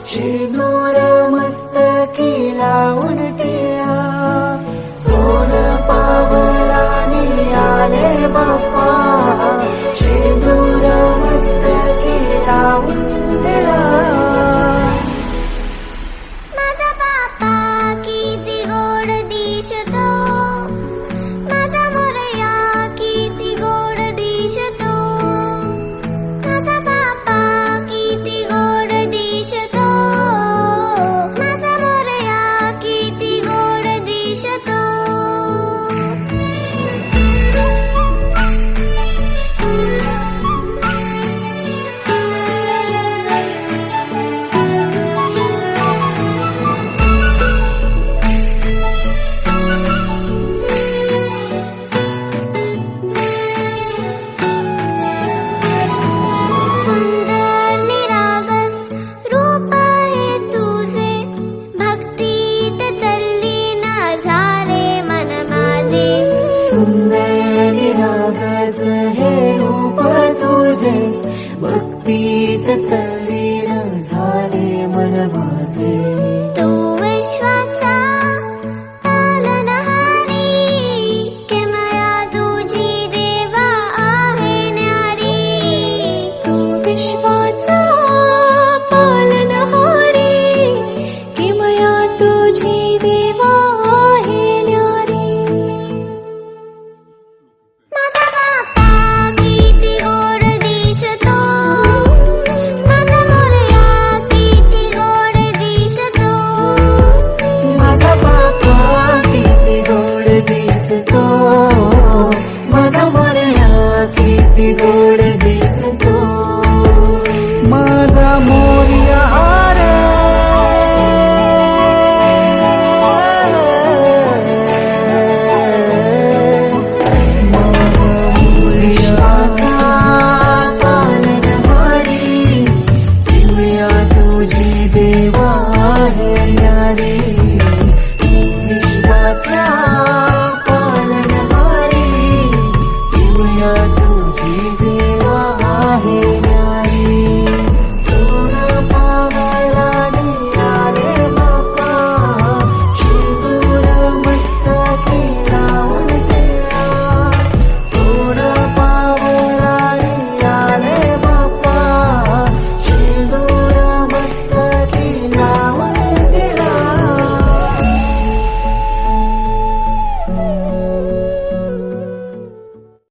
शेंदूर मस्तकी लावून टिळा, सोन पावलानी आले बाप्पा, शेंदूर मस्तकी लावून टिळा. माझा बाप्पा किती गोड दिसतो, माझा मोरया किती गोड दिसतो, माझा बाप्पा किती गोड दिसतो, माझा मोरया किती गोड दिसतो. सुंदर निरागस रूप आहे तुझे, भक्तीत तल्लीन झाले मन माझे. सुंदर निरागस हे रूप तुझे, भक्तीत तल्लीन झाले मन माझे. तू